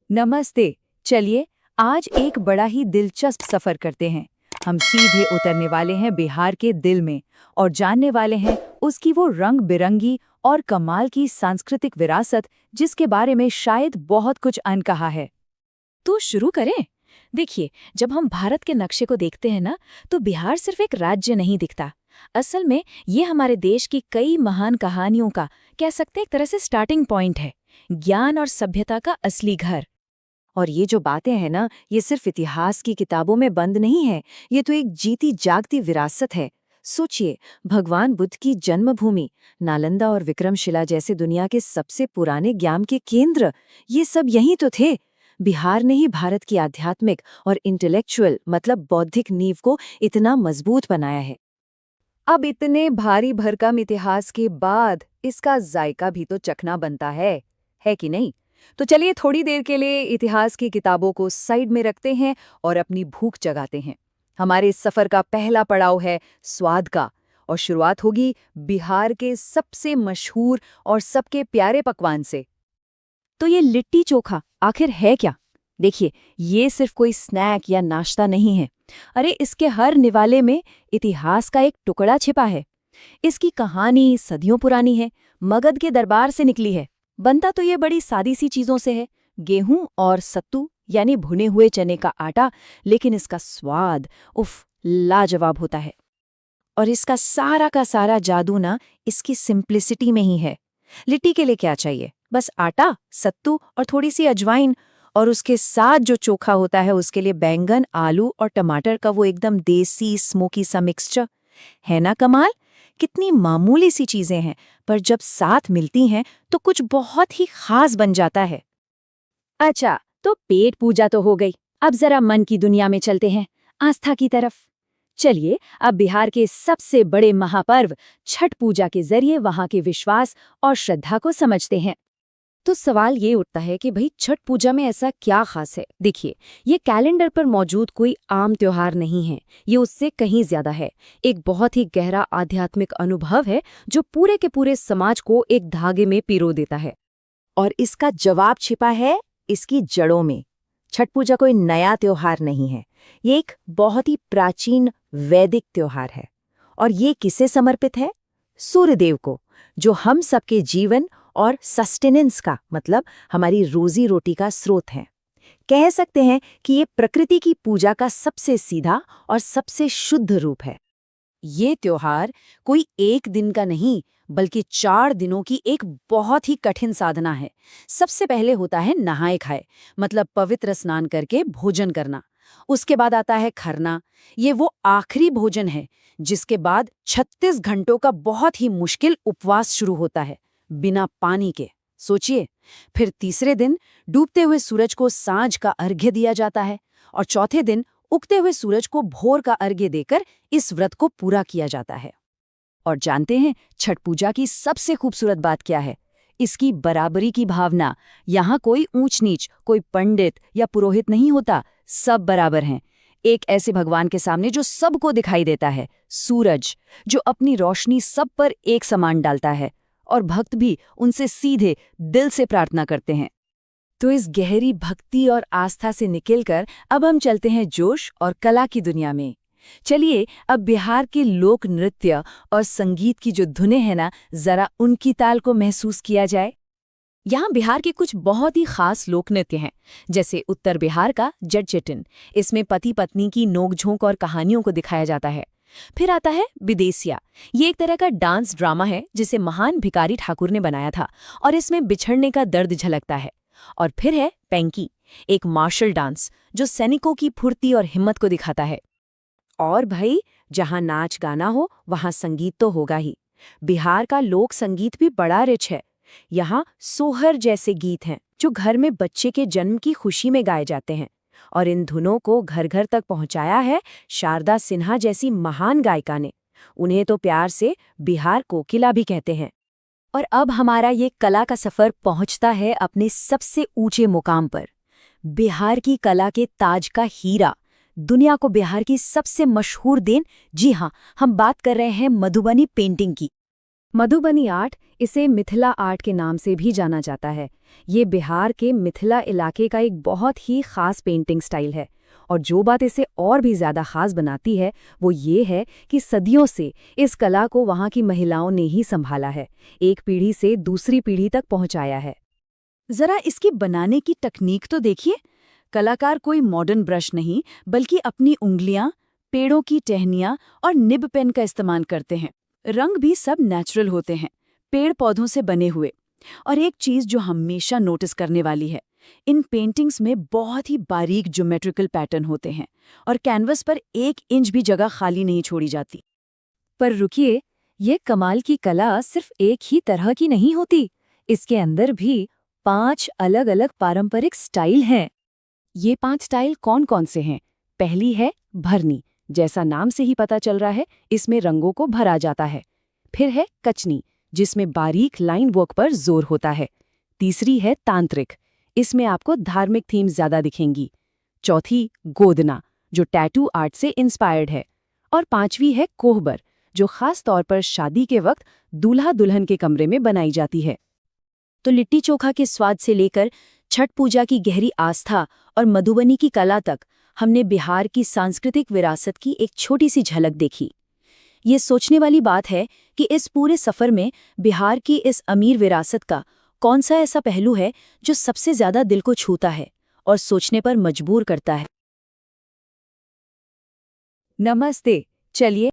नमस्ते। चलिए आज एक बड़ा ही दिलचस्प सफर करते हैं। हम सीधे उतरने वाले हैं बिहार के दिल में और जानने वाले हैं उसकी वो रंग बिरंगी और कमाल की सांस्कृतिक विरासत जिसके बारे में शायद बहुत कुछ अनकहा है। तो शुरू करें। देखिए, जब हम भारत के नक्शे को देखते हैं ना, तो बिहार सिर्फ एक राज्य नहीं दिखता। असल में ये हमारे देश की कई महान कहानियों का, कह सकते हैं, एक तरह से स्टार्टिंग पॉइंट है, ज्ञान और सभ्यता का असली घर। और ये जो बातें हैं ना, ये सिर्फ इतिहास की किताबों में बंद नहीं है, ये तो एक जीती जागती विरासत है। सोचिए, भगवान बुद्ध की जन्मभूमि, नालंदा और विक्रमशिला जैसे दुनिया के सबसे पुराने ज्ञान के केंद्र, ये सब यहीं तो थे। बिहार ने ही भारत की आध्यात्मिक और इंटेलेक्चुअल मतलब बौद्धिक नींव को इतना मजबूत बनाया है। अब इतने भारी भरकम इतिहास के बाद इसका जायका भी तो चखना बनता है कि नहीं? तो चलिए थोड़ी देर के लिए इतिहास की किताबों को साइड में रखते हैं और अपनी भूख जगाते हैं। हमारे इस सफर का पहला पड़ाव है स्वाद का, और शुरुआत होगी बिहार के सबसे मशहूर और सबके प्यारे पकवान से। तो ये लिट्टी चोखा आखिर है क्या? देखिए, ये सिर्फ कोई स्नैक या नाश्ता नहीं है। अरे, इसके हर निवाले में इतिहास का एक टुकड़ा छिपा है। इसकी कहानी सदियों पुरानी है, मगध के दरबार से निकली है। बनता तो ये बड़ी सादी सी चीजों से है, गेहूं और सत्तू यानी भुने हुए चने का आटा, लेकिन इसका स्वाद उफ, लाजवाब होता है। और इसका सारा का सारा जादू ना इसकी सिंप्लिसिटी में ही है। लिट्टी के लिए क्या चाहिए? बस आटा, सत्तू और थोड़ी सी अजवाइन, और उसके साथ जो चोखा होता है उसके लिए बैंगन, आलू और टमाटर का वो एकदम देसी स्मोकी सा मिक्सचर। है ना कमाल? कितनी मामूली सी चीजें हैं, पर जब साथ मिलती हैं तो कुछ बहुत ही खास बन जाता है। अच्छा, तो पेट पूजा तो हो गई, अब जरा मन की दुनिया में चलते हैं, आस्था की तरफ। चलिए अब बिहार के सबसे बड़े महापर्व छठ पूजा के जरिए वहां के विश्वास और श्रद्धा को समझते हैं। तो सवाल ये उठता है कि भाई, छठ पूजा में ऐसा क्या खास है? देखिए, ये कैलेंडर पर मौजूद कोई आम त्योहार नहीं है, ये उससे कहीं ज्यादा है। एक बहुत ही गहरा आध्यात्मिक अनुभव है जो पूरे के पूरे समाज को एक धागे में पिरो देता है। और इसका जवाब छिपा है इसकी जड़ों में। छठ पूजा कोई नया त्योहार नहीं है, ये एक बहुत ही प्राचीन वैदिक त्योहार है। और ये किसे समर्पित है? सूर्यदेव को, जो हम सबके जीवन और सस्टेनेंस का मतलब हमारी रोजी रोटी का स्रोत है। कह सकते हैं कि ये प्रकृति की पूजा का सबसे सीधा और सबसे शुद्ध रूप है। ये त्योहार कोई एक दिन का नहीं, बल्कि 4 दिनों की एक बहुत ही कठिन साधना है। सबसे पहले होता है नहाए खाए, मतलब पवित्र स्नान करके भोजन करना। उसके बाद आता है खरना, ये वो आखिरी भोजन है जिसके बाद 36 घंटों का बहुत ही मुश्किल उपवास शुरू होता है, बिना पानी के। सोचिए। फिर तीसरे दिन डूबते हुए सूरज को सांझ का अर्घ्य दिया जाता है, और चौथे दिन उगते हुए सूरज को भोर का अर्घ्य देकर इस व्रत को पूरा किया जाता है। और जानते हैं छठ पूजा की सबसे खूबसूरत बात क्या है? इसकी बराबरी की भावना। यहाँ कोई ऊंच नीच, कोई पंडित या पुरोहित नहीं होता, सब बराबर हैं। एक ऐसे भगवान के सामने जो सबको दिखाई देता है, सूरज, जो अपनी रोशनी सब पर एक समान डालता है, और भक्त भी उनसे सीधे दिल से प्रार्थना करते हैं। तो इस गहरी भक्ति और आस्था से निकलकर अब हम चलते हैं जोश और कला की दुनिया में। चलिए अब बिहार के लोक नृत्य और संगीत की जो धुनें हैं ना, जरा उनकी ताल को महसूस किया जाए। यहाँ बिहार के कुछ बहुत ही खास लोक नृत्य हैं, जैसे उत्तर बिहार का जटजटिन। इसमें पति पत्नी की नोकझोंक और कहानियों को दिखाया जाता है। फिर आता है विदेसिया। ये एक तरह का डांस ड्रामा है जिसे महान भिकारी ठाकुर ने बनाया था, और इसमें बिछड़ने का दर्द झलकता है। और फिर है पेंकी, एक मार्शल डांस जो सैनिकों की फुर्ती और हिम्मत को दिखाता है। और भाई, जहाँ नाच गाना हो वहाँ संगीत तो होगा ही। बिहार का लोक संगीत भी बड़ा रिच है। यहाँ सोहर जैसे गीत हैं जो घर में बच्चे के जन्म की खुशी में गाए जाते हैं, और इन धुनों को घर घर तक पहुँचाया है शारदा सिन्हा जैसी महान गायिका ने। उन्हें तो प्यार से बिहार कोकिला भी कहते हैं। और अब हमारा ये कला का सफर पहुंचता है अपने सबसे ऊंचे मुकाम पर। बिहार की कला के ताज का हीरा, दुनिया को बिहार की सबसे मशहूर देन, जी हाँ, हम बात कर रहे हैं मधुबनी पेंटिंग की। मधुबनी आर्ट, इसे मिथिला आर्ट के नाम से भी जाना जाता है। ये बिहार के मिथिला इलाके का एक बहुत ही खास पेंटिंग स्टाइल है। और जो बात इसे और भी ज़्यादा खास बनाती है वो ये है कि सदियों से इस कला को वहाँ की महिलाओं ने ही संभाला है, एक पीढ़ी से दूसरी पीढ़ी तक पहुँचाया है। जरा इसकी बनाने की तकनीक तो देखिए। कलाकार कोई मॉडर्न ब्रश नहीं, बल्कि अपनी उंगलियां, पेड़ों की टहनियां और निब पेन का इस्तेमाल करते हैं। रंग भी सब नेचुरल होते हैं, पेड़ पौधों से बने हुए। और एक चीज जो हमेशा नोटिस करने वाली है, इन पेंटिंग्स में बहुत ही बारीक ज्योमेट्रिकल पैटर्न होते हैं और कैनवस पर 1 इंच भी जगह खाली नहीं छोड़ी जाती। पर रुकिए, ये कमाल की कला सिर्फ एक ही तरह की नहीं होती। इसके अंदर भी 5 अलग-अलग पारंपरिक स्टाइल हैं। ये 5 स्टाइल कौन-कौन से हैं? पहली है भरनी, जैसा नाम से ही पता चल रहा है, इसमें रंगों को भरा जाता है। फिर है कचनी, जिसमें बारीक लाइन वर्क पर जोर होता है। तीसरी है तांत्रिक, इसमें आपको धार्मिक थीम्स ज्यादा दिखेंगी। चौथी गोदना, जो टैटू आर्ट से इंस्पायर्ड है। और पांचवी है कोहबर, जो खास तौर पर शादी के वक्त दूल्हा दुल्हन के कमरे में बनाई जाती है। तो लिट्टी चोखा के स्वाद से लेकर छठ पूजा की गहरी आस्था और मधुबनी की कला तक हमने बिहार की सांस्कृतिक विरासत की एक छोटी सी झलक देखी। ये सोचने वाली बात है कि इस पूरे सफर में बिहार की इस अमीर विरासत का कौन सा ऐसा पहलू है जो सबसे ज्यादा दिल को छूता है और सोचने पर मजबूर करता है। नमस्ते। चलिए